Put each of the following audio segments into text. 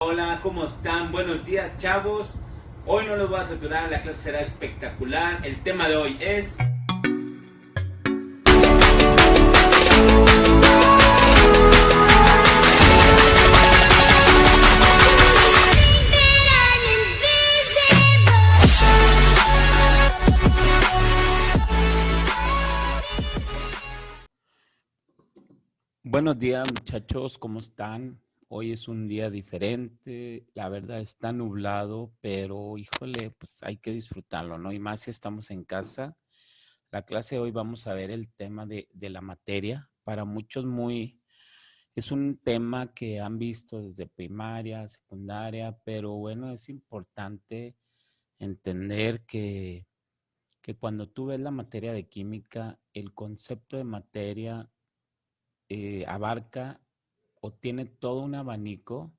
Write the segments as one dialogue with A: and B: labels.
A: Hola, ¿cómo están? Buenos días, chavos. Hoy no los voy a saturar, la clase será espectacular. El tema de hoy es... Buenos días, muchachos, ¿cómo están? Hoy es un día diferente, la verdad está nublado, pero híjole, pues hay que disfrutarlo, ¿no? Y más si estamos en casa. La clase de hoy vamos a ver el tema de la materia. Para muchos es un tema que han visto desde primaria, secundaria, pero bueno, es importante entender que cuando tú ves la materia de química, el concepto de materia abarca o tiene todo un abanico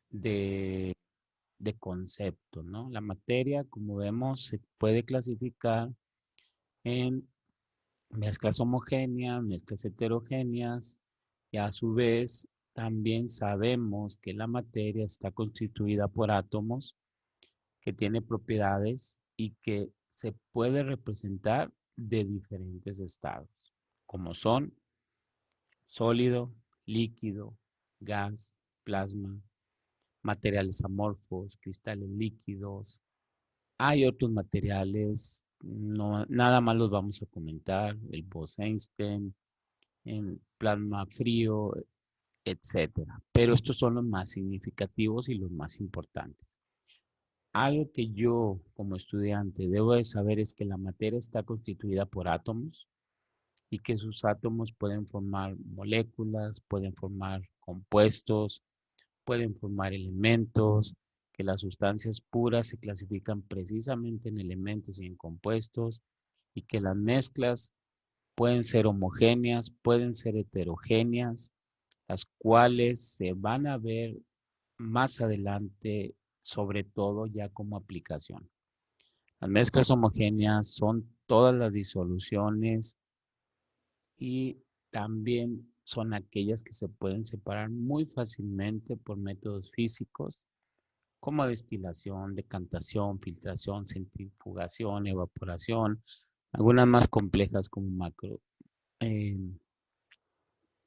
A: de, de conceptos, ¿no? La materia, como vemos, se puede clasificar en mezclas homogéneas, mezclas heterogéneas, y a su vez también sabemos que la materia está constituida por átomos que tiene propiedades y que se puede representar de diferentes estados, como son sólido, líquido, gas, plasma, materiales amorfos, cristales líquidos. Hay otros materiales, no, nada más los vamos a comentar, el Bose-Einstein, en plasma frío, etcétera. Pero estos son los más significativos y los más importantes. Algo que yo como estudiante debo de saber es que la materia está constituida por átomos y que sus átomos pueden formar moléculas, pueden formar compuestos, pueden formar elementos, que las sustancias puras se clasifican precisamente en elementos y en compuestos y que las mezclas pueden ser homogéneas, pueden ser heterogéneas, las cuales se van a ver más adelante, sobre todo ya como aplicación. Las mezclas homogéneas son todas las disoluciones y también son aquellas que se pueden separar muy fácilmente por métodos físicos como destilación, decantación, filtración, centrifugación, evaporación, algunas más complejas como eh,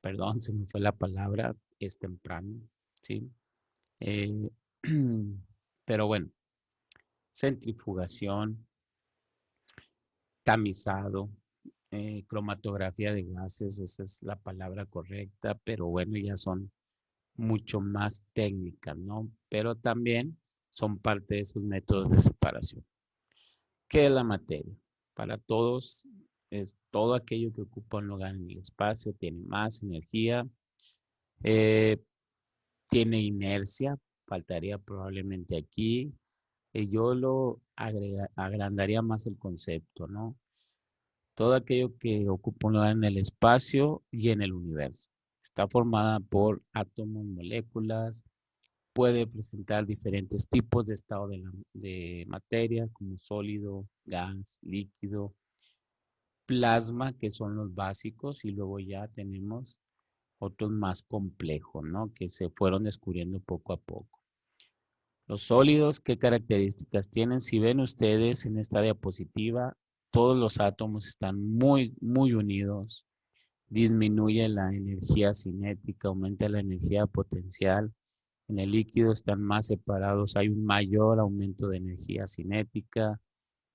A: perdón, se me fue la palabra, es temprano, ¿sí? Eh, pero bueno, centrifugación, tamizado, cromatografía de gases, esa es la palabra correcta, pero bueno, ya son mucho más técnicas, ¿no? Pero también son parte de esos métodos de separación. ¿Qué es la materia? Para todos es todo aquello que ocupa un lugar en el espacio, tiene más energía, eh, tiene inercia, faltaría probablemente aquí. Yo agrandaría más el concepto, ¿no? Todo aquello que ocupa un lugar en el espacio y en el universo. Está formada por átomos, moléculas, puede presentar diferentes tipos de estado de materia, como sólido, gas, líquido, plasma, que son los básicos, y luego ya tenemos otros más complejos, ¿no? Que se fueron descubriendo poco a poco. Los sólidos, ¿qué características tienen? Si ven ustedes en esta diapositiva, todos los átomos están muy unidos. Disminuye la energía cinética, aumenta la energía potencial. En el líquido están más separados, hay un mayor aumento de energía cinética.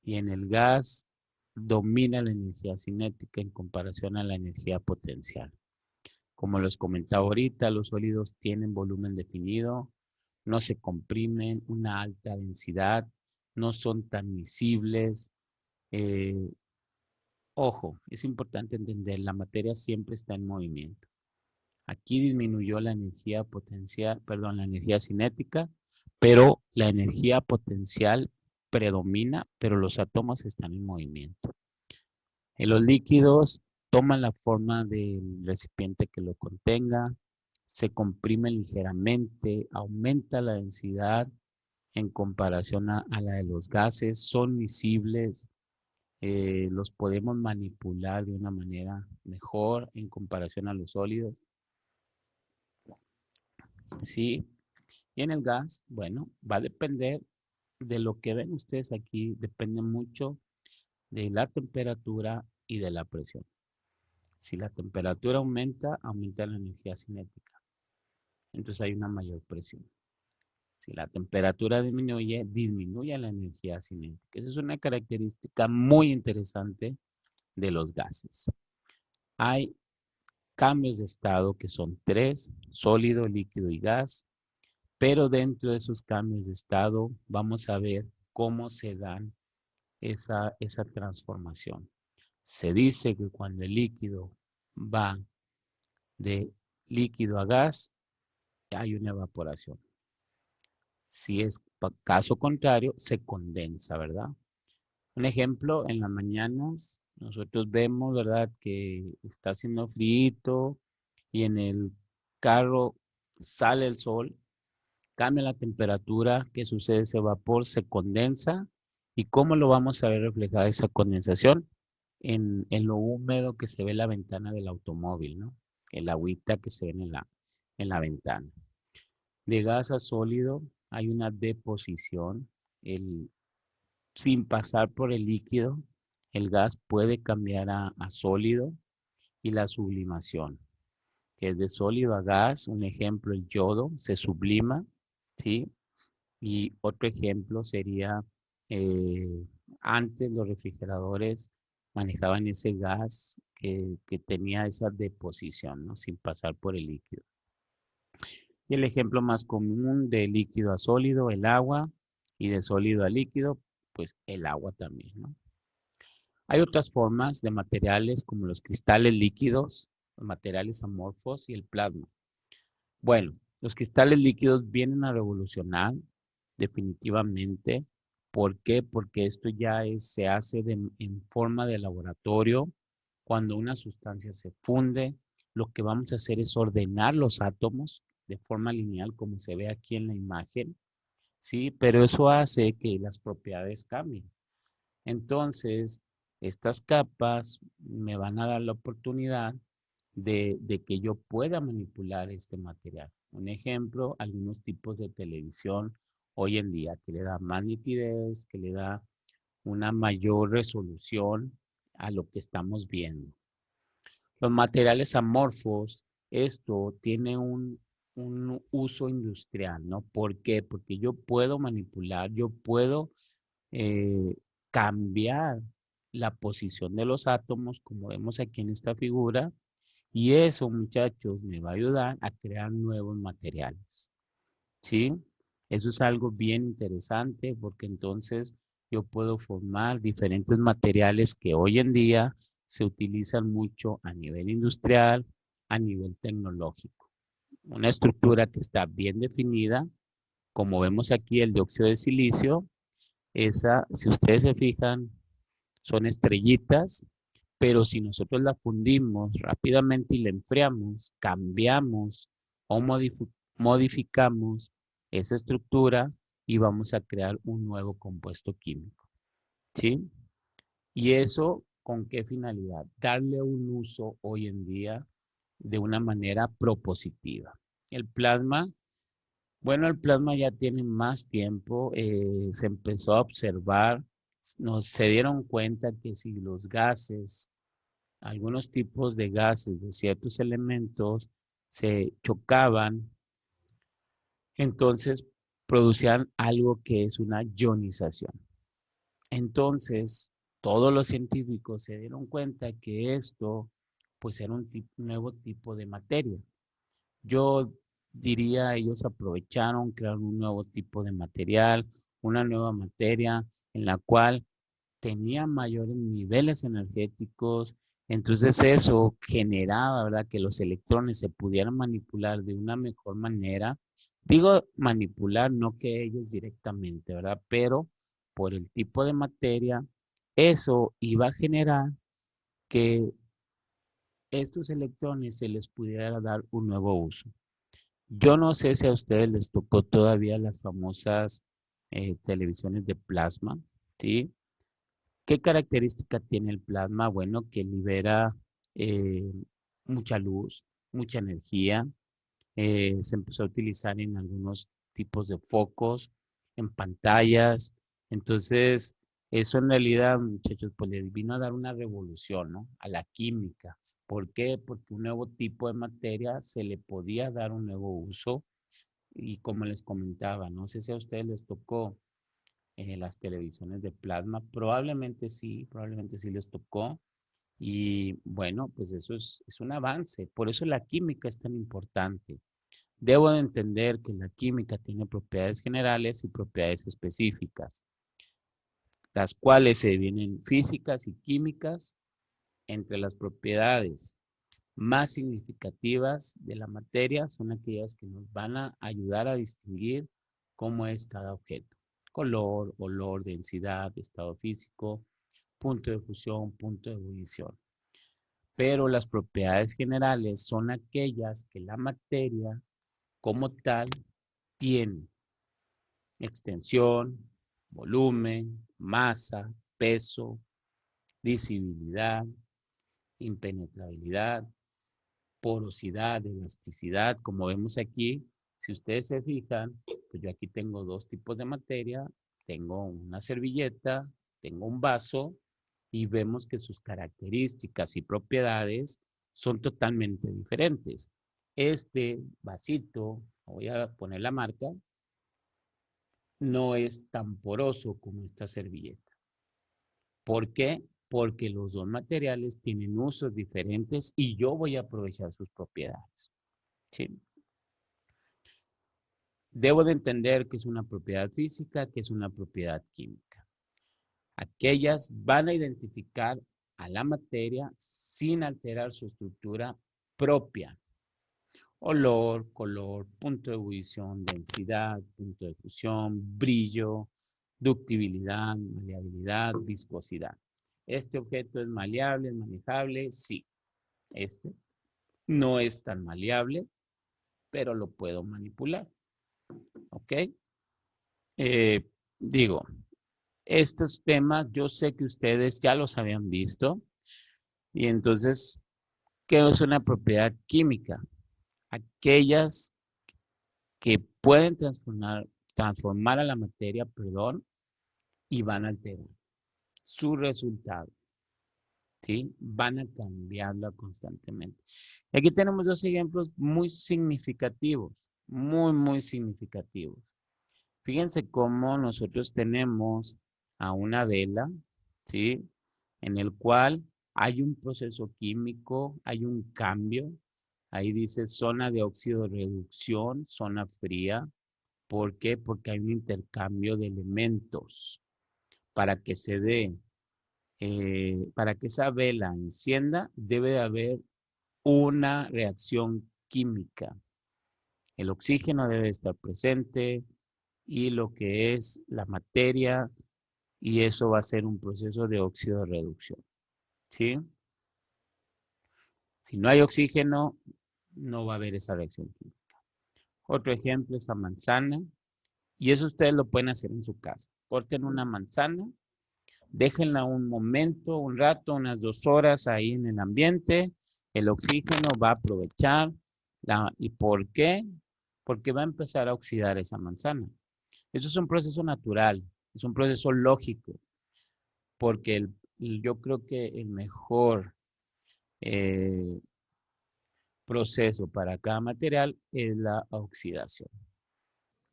A: Y en el gas domina la energía cinética en comparación a la energía potencial. Como les comentaba ahorita, los sólidos tienen volumen definido, no se comprimen, una alta densidad, no son tan miscibles. Eh, Ojo, es importante entender, la materia siempre está en movimiento. Aquí disminuyó la energía potencial, perdón, la energía cinética, pero la energía potencial predomina, pero los átomos están en movimiento. En los líquidos toman la forma del recipiente que lo contenga, se comprimen ligeramente, aumenta la densidad en comparación a la de los gases, son miscibles, los podemos manipular de una manera mejor en comparación a los sólidos, ¿sí? Y en el gas, bueno, va a depender de lo que ven ustedes aquí, depende mucho de la temperatura y de la presión. Si la temperatura aumenta, aumenta la energía cinética. Entonces hay una mayor presión. Si la temperatura disminuye, disminuye la energía cinética. Esa es una característica muy interesante de los gases. Hay cambios de estado que son tres: sólido, líquido y gas. Pero dentro de esos cambios de estado vamos a ver cómo se dan esa transformación. Se dice que cuando el líquido va de líquido a gas, hay una evaporación. Si es caso contrario, se condensa, ¿verdad? Un ejemplo, en las mañanas nosotros vemos, ¿verdad?, que está haciendo frío y en el carro sale el sol, cambia la temperatura. ¿Qué sucede? Ese vapor se condensa. ¿Y cómo lo vamos a ver reflejada esa condensación? En lo húmedo que se ve en la ventana del automóvil, ¿no? El agüita que se ve en la ventana. De gas a sólido hay una deposición. Sin pasar por el líquido, el gas puede cambiar a sólido, y la sublimación, que es de sólido a gas. Un ejemplo, el yodo se sublima, ¿sí? Y otro ejemplo sería, eh, antes los refrigeradores manejaban ese gas que tenía esa deposición, ¿no? Sin pasar por el líquido. Y el ejemplo más común de líquido a sólido, el agua, y de sólido a líquido, pues el agua también, ¿no? Hay otras formas de materiales como los cristales líquidos, los materiales amorfos y el plasma. Bueno, los cristales líquidos vienen a revolucionar definitivamente. ¿Por qué? Porque esto ya se hace en forma de laboratorio. Cuando una sustancia se funde, lo que vamos a hacer es ordenar los átomos de forma lineal, como se ve aquí en la imagen, ¿sí? Pero eso hace que las propiedades cambien. Entonces, estas capas me van a dar la oportunidad de que yo pueda manipular este material. Un ejemplo, algunos tipos de televisión hoy en día que le da más nitidez, que le da una mayor resolución a lo que estamos viendo. Los materiales amorfos, esto tiene un uso industrial, ¿no? ¿Por qué? Porque yo puedo manipular, yo puedo eh, cambiar la posición de los átomos, como vemos aquí en esta figura, y eso, muchachos, me va a ayudar a crear nuevos materiales, ¿sí? Eso es algo bien interesante, porque entonces yo puedo formar diferentes materiales que hoy en día se utilizan mucho a nivel industrial, a nivel tecnológico. Una estructura que está bien definida, como vemos aquí el dióxido de silicio. Esa, si ustedes se fijan, son estrellitas, pero si nosotros la fundimos rápidamente y la enfriamos, cambiamos o modificamos esa estructura y vamos a crear un nuevo compuesto químico, ¿sí? ¿Y eso con qué finalidad? Darle un uso hoy en día de una manera propositiva. El plasma, bueno, el plasma ya tiene más tiempo. Se empezó a observar, se dieron cuenta que si los gases, algunos tipos de gases de ciertos elementos se chocaban, entonces producían algo que es una ionización. Entonces, todos los científicos se dieron cuenta que esto, pues, era un nuevo tipo de materia. Yo diría, ellos aprovecharon, crearon un nuevo tipo de material, una nueva materia en la cual tenía mayores niveles energéticos. Entonces eso generaba, ¿verdad?, que los electrones se pudieran manipular de una mejor manera. Digo manipular, no que ellos directamente, ¿verdad? Pero por el tipo de materia, eso iba a generar que estos electrones se les pudiera dar un nuevo uso. Yo no sé si a ustedes les tocó todavía las famosas televisiones de plasma, ¿sí? ¿Qué característica tiene el plasma? Bueno, que libera eh, mucha luz, mucha energía. Se empezó a utilizar en algunos tipos de focos, en pantallas. Entonces, eso en realidad, muchachos, pues les vino a dar una revolución, ¿no? A la química. ¿Por qué? Porque un nuevo tipo de materia se le podía dar un nuevo uso y como les comentaba, no sé si a ustedes les tocó las televisiones de plasma, probablemente sí les tocó. Y bueno, pues eso es un avance. Por eso la química es tan importante. Debo de entender que la química tiene propiedades generales y propiedades específicas, las cuales se dividen físicas y químicas. Entre las propiedades más significativas de la materia son aquellas que nos van a ayudar a distinguir cómo es cada objeto. Color, olor, densidad, estado físico, punto de fusión, punto de ebullición. Pero las propiedades generales son aquellas que la materia como tal tiene: extensión, volumen, masa, peso, visibilidad, impenetrabilidad, porosidad, elasticidad. Como vemos aquí, si ustedes se fijan, pues yo aquí tengo dos tipos de materia, tengo una servilleta, tengo un vaso y vemos que sus características y propiedades son totalmente diferentes. Este vasito, voy a poner la marca, no es tan poroso como esta servilleta. ¿Por qué? Porque los dos materiales tienen usos diferentes y yo voy a aprovechar sus propiedades. ¿Sí? Debo de entender que es una propiedad física, que es una propiedad química. Aquellas van a identificar a la materia sin alterar su estructura propia. Olor, color, punto de ebullición, densidad, punto de fusión, brillo, ductibilidad, maleabilidad, viscosidad. ¿Este objeto es maleable, es manejable? Sí. Este no es tan maleable, pero lo puedo manipular. ¿Ok? Eh, digo, estos temas yo sé que ustedes ya los habían visto y entonces, ¿qué es una propiedad química? Aquellas que pueden transformar a la materia, perdón, y van a alterar su resultado, ¿sí? Van a cambiarla constantemente. Y aquí tenemos dos ejemplos muy significativos, muy significativos. Fíjense cómo nosotros tenemos a una vela, ¿sí? En el cual hay un proceso químico, hay un cambio. Ahí dice zona de óxido de reducción, zona fría. ¿Por qué? Porque hay un intercambio de elementos. Para que se dé, para que esa vela encienda, debe de haber una reacción química. El oxígeno debe estar presente y lo que es la materia, y eso va a ser un proceso de óxido de reducción. ¿Sí? Si no hay oxígeno, no va a haber esa reacción química. Otro ejemplo es la manzana, y eso ustedes lo pueden hacer en su casa. Corten una manzana, déjenla un momento, un rato, unas 2 horas ahí en el ambiente. El oxígeno va a aprovechar. ¿Y por qué? Porque va a empezar a oxidar esa manzana. Eso es un proceso natural, es un proceso lógico, porque yo creo que el mejor eh, proceso para cada material es la oxidación.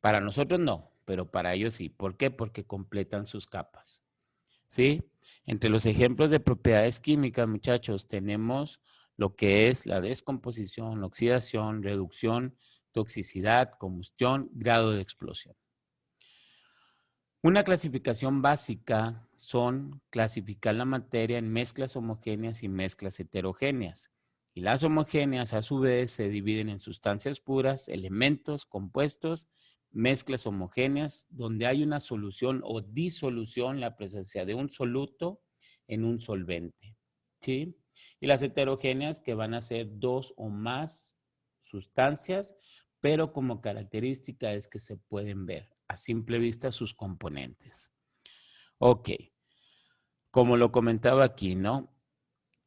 A: Para nosotros no, pero para ellos sí. ¿Por qué? Porque completan sus capas. ¿Sí? Entre los ejemplos de propiedades químicas, muchachos, tenemos lo que es la descomposición, la oxidación, reducción, toxicidad, combustión, grado de explosión. Una clasificación básica son clasificar la materia en mezclas homogéneas y mezclas heterogéneas. Y las homogéneas, a su vez, se dividen en sustancias puras, elementos, compuestos, mezclas homogéneas, donde hay una solución o disolución, la presencia de un soluto en un solvente. ¿Sí? Y las heterogéneas, que van a ser dos o más sustancias, pero como característica es que se pueden ver a simple vista sus componentes. Ok, como lo comentaba aquí, ¿no?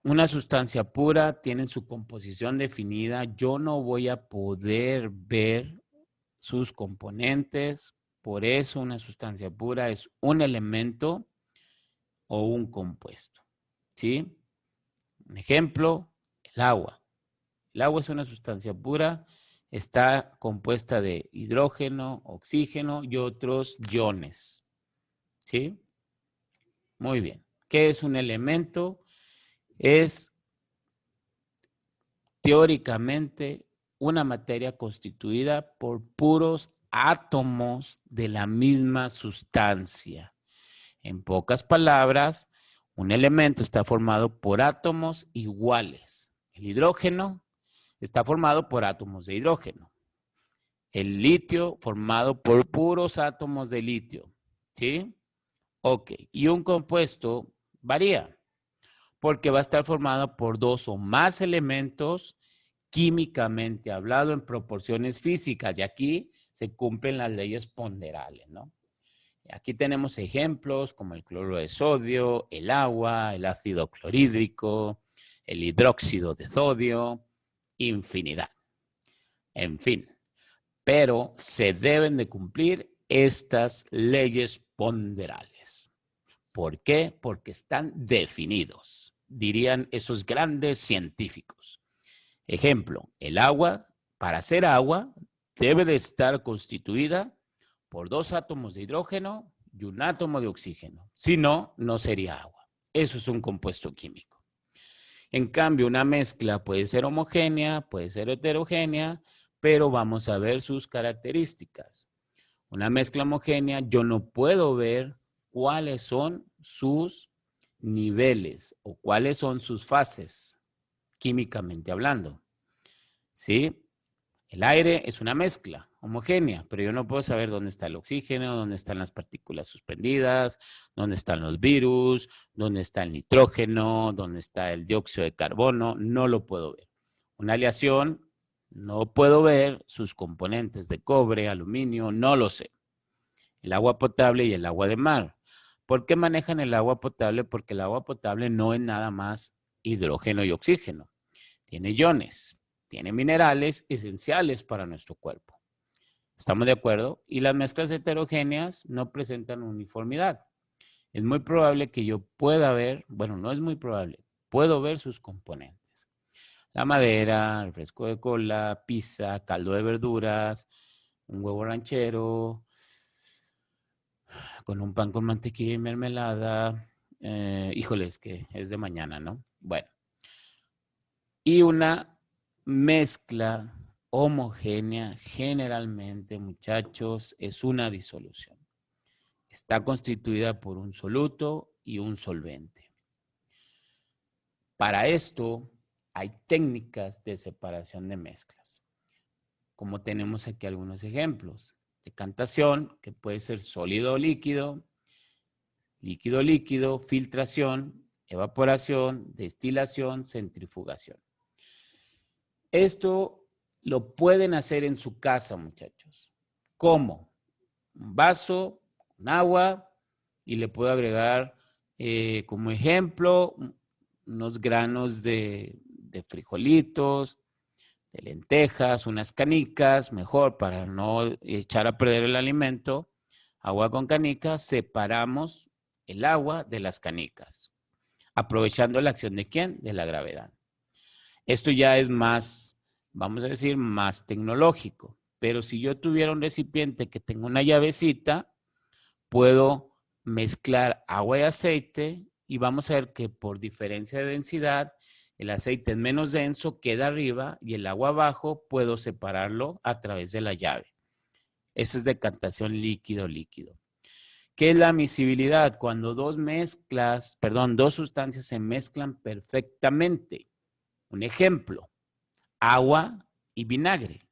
A: Una sustancia pura tiene su composición definida. Yo no voy a poder ver sus componentes. Por eso una sustancia pura es un elemento o un compuesto. ¿Sí? Un ejemplo, el agua. El agua es una sustancia pura, está compuesta de hidrógeno, oxígeno y otros iones. ¿Sí? Muy bien. ¿Qué es un elemento? Es teóricamente una materia constituida por puros átomos de la misma sustancia. En pocas palabras, un elemento está formado por átomos iguales. El hidrógeno está formado por átomos de hidrógeno. El litio formado por puros átomos de litio. ¿Sí? Ok. Y un compuesto varía porque va a estar formado por dos o más elementos químicamente hablado en proporciones físicas. Y aquí se cumplen las leyes ponderales, ¿no? Aquí tenemos ejemplos como el cloruro de sodio, el agua, el ácido clorhídrico, el hidróxido de sodio, infinidad. En fin, pero se deben de cumplir estas leyes ponderales. ¿Por qué? Porque están definidos, dirían esos grandes científicos. Ejemplo, el agua, para ser agua, debe de estar constituida por dos átomos de hidrógeno y un átomo de oxígeno. Si no, no sería agua. Eso es un compuesto químico. En cambio, una mezcla puede ser homogénea, puede ser heterogénea, pero vamos a ver sus características. Una mezcla homogénea, yo no puedo ver cuáles son sus niveles o cuáles son sus fases, químicamente hablando. ¿Sí? El aire es una mezcla homogénea, pero yo no puedo saber dónde está el oxígeno, dónde están las partículas suspendidas, dónde están los virus, dónde está el nitrógeno, dónde está el dióxido de carbono, no lo puedo ver. Una aleación, no puedo ver sus componentes de cobre, aluminio, no lo sé. El agua potable y el agua de mar. ¿Por qué manejan el agua potable? Porque el agua potable no es nada más hidrógeno y oxígeno. Tiene iones, tiene minerales esenciales para nuestro cuerpo. ¿Estamos de acuerdo? Y las mezclas heterogéneas no presentan uniformidad. Es muy probable que yo pueda ver, bueno, no es muy probable, puedo ver sus componentes. La madera, refresco de cola, pizza, caldo de verduras, un huevo ranchero, con un pan con mantequilla y mermelada. Híjoles, que es de mañana, ¿no? Bueno. Y una mezcla homogénea, generalmente, muchachos, es una disolución. Está constituida por un soluto y un solvente. Para esto hay técnicas de separación de mezclas, como tenemos aquí algunos ejemplos. Decantación, que puede ser sólido o líquido, líquido-líquido, filtración, evaporación, destilación, centrifugación. Esto lo pueden hacer en su casa, muchachos. ¿Cómo? Un vaso con agua y le puedo agregar como ejemplo unos granos de frijolitos, de lentejas, unas canicas, mejor para no echar a perder el alimento. Agua con canicas, separamos el agua de las canicas, aprovechando la acción de ¿quién? De la gravedad. Esto ya es más, vamos a decir, más tecnológico. Pero si yo tuviera un recipiente que tenga una llavecita, puedo mezclar agua y aceite y vamos a ver que por diferencia de densidad, el aceite es menos denso, queda arriba y el agua abajo puedo separarlo a través de la llave. Esa es decantación líquido-líquido. ¿Qué es la miscibilidad? Cuando dos sustancias se mezclan perfectamente. Un ejemplo, agua y vinagre.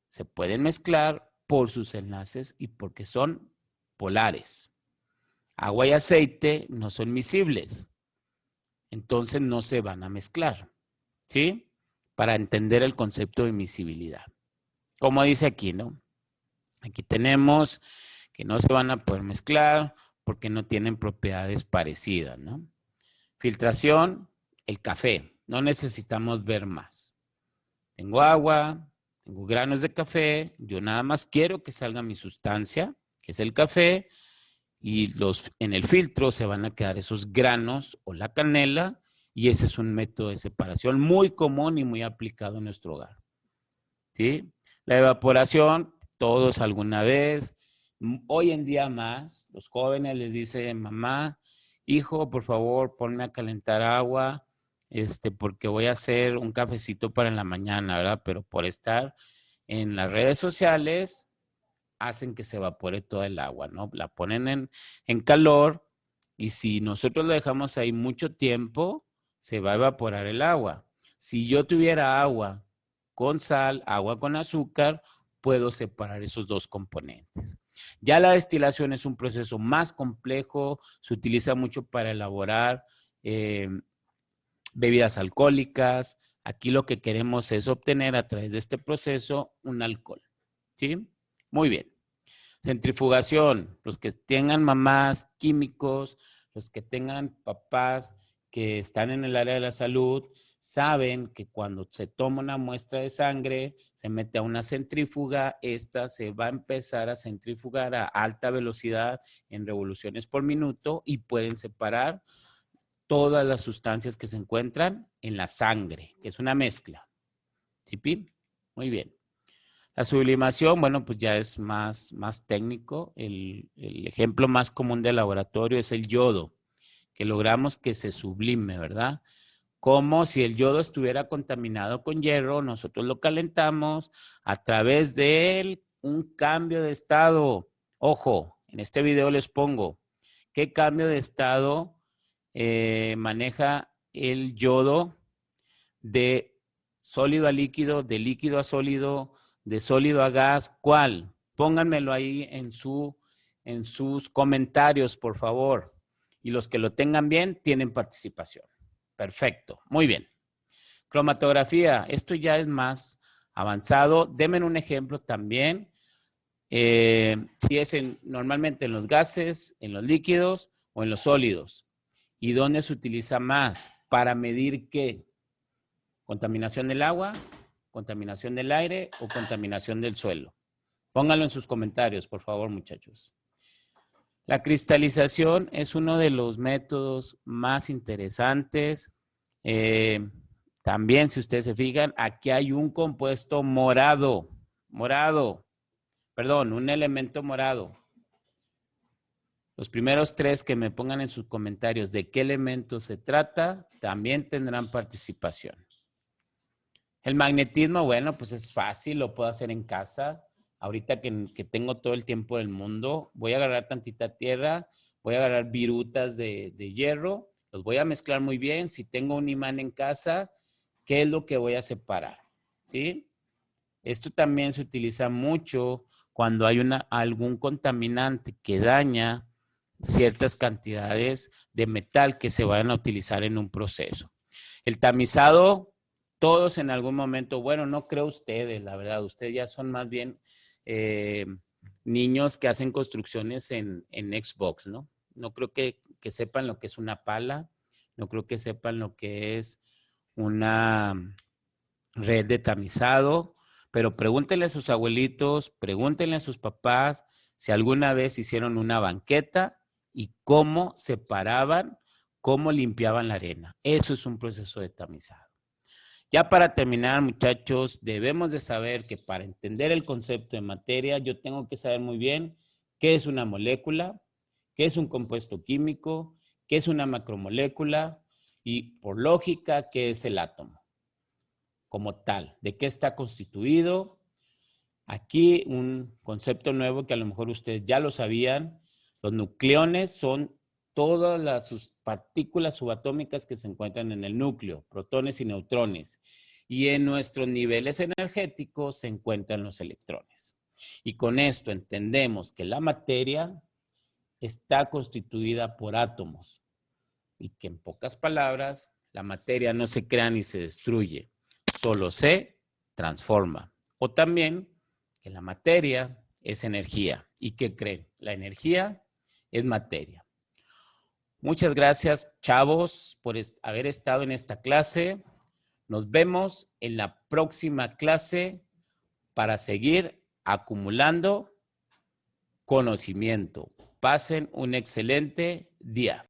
A: Se pueden mezclar por sus enlaces y porque son polares. Agua y aceite no son miscibles, entonces no se van a mezclar, ¿sí? Para entender el concepto de miscibilidad. Como dice aquí, ¿no? Aquí tenemos que no se van a poder mezclar porque no tienen propiedades parecidas, ¿no? Filtración, el café. No necesitamos ver más. Tengo agua, tengo granos de café, yo nada más quiero que salga mi sustancia, que es el café, y en el filtro se van a quedar esos granos o la canela, y ese es un método de separación muy común y muy aplicado en nuestro hogar. ¿Sí? La evaporación, todos alguna vez, hoy en día más, los jóvenes les dicen, mamá, hijo, por favor, ponme a calentar agua, porque voy a hacer un cafecito para en la mañana, ¿verdad? Pero por estar en las redes sociales, hacen que se evapore toda el agua, ¿no? La ponen en calor y si nosotros lo dejamos ahí mucho tiempo, se va a evaporar el agua. Si yo tuviera agua con sal, agua con azúcar, puedo separar esos dos componentes. Ya la destilación es un proceso más complejo, se utiliza mucho para elaborar bebidas alcohólicas. Aquí lo que queremos es obtener a través de este proceso un alcohol, ¿sí? Muy bien. Centrifugación, los que tengan mamás químicos, los que tengan papás que están en el área de la salud, saben que cuando se toma una muestra de sangre, se mete a una centrífuga, esta se va a empezar a centrifugar a alta velocidad en revoluciones por minuto y pueden separar todas las sustancias que se encuentran en la sangre, que es una mezcla. ¿Sí, Pi? Muy bien. La sublimación, bueno, pues ya es más técnico. El ejemplo más común de laboratorio es el yodo, que logramos que se sublime, ¿verdad? Como si el yodo estuviera contaminado con hierro, nosotros lo calentamos a través de un cambio de estado. Ojo, en este video les pongo qué cambio de estado maneja el yodo de sólido a líquido, de líquido a sólido, de sólido a gas. ¿Cuál? Pónganmelo ahí en sus comentarios, por favor. Y los que lo tengan bien tienen participación. Perfecto, muy bien. Cromatografía, esto ya es más avanzado. Denme un ejemplo también. Si es normalmente en los gases, en los líquidos o en los sólidos. ¿Y dónde se utiliza más? ¿Para medir qué? ¿Contaminación del agua, contaminación del aire o contaminación del suelo? Pónganlo en sus comentarios, por favor, muchachos. La cristalización es uno de los métodos más interesantes. También, si ustedes se fijan, aquí hay un compuesto morado, un elemento morado. Los primeros 3 que me pongan en sus comentarios de qué elemento se trata, también tendrán participación. El magnetismo, bueno, pues es fácil, lo puedo hacer en casa. Ahorita que tengo todo el tiempo del mundo, voy a agarrar tantita tierra, voy a agarrar virutas de hierro, los voy a mezclar muy bien. Si tengo un imán en casa, ¿qué es lo que voy a separar? ¿Sí? Esto también se utiliza mucho cuando hay algún contaminante que daña ciertas cantidades de metal que se vayan a utilizar en un proceso. El tamizado, todos en algún momento, bueno, no creo ustedes, la verdad, ustedes ya son más bien niños que hacen construcciones en Xbox, ¿no? No creo que sepan lo que es una pala, no creo que sepan lo que es una red de tamizado, pero pregúntenle a sus abuelitos, pregúntenle a sus papás si alguna vez hicieron una banqueta y cómo separaban, cómo limpiaban la arena. Eso es un proceso de tamizado. Ya para terminar, muchachos, debemos de saber que para entender el concepto de materia, yo tengo que saber muy bien qué es una molécula, qué es un compuesto químico, qué es una macromolécula y, por lógica, qué es el átomo como tal, de qué está constituido. Aquí un concepto nuevo que a lo mejor ustedes ya lo sabían. Los nucleones son todas las partículas subatómicas que se encuentran en el núcleo, protones y neutrones. Y en nuestros niveles energéticos se encuentran los electrones. Y con esto entendemos que la materia está constituida por átomos y que en pocas palabras la materia no se crea ni se destruye, solo se transforma. O también que la materia es energía. ¿Y qué creen? La energía es materia. Muchas gracias, chavos, por haber estado en esta clase. Nos vemos en la próxima clase para seguir acumulando conocimiento. Pasen un excelente día.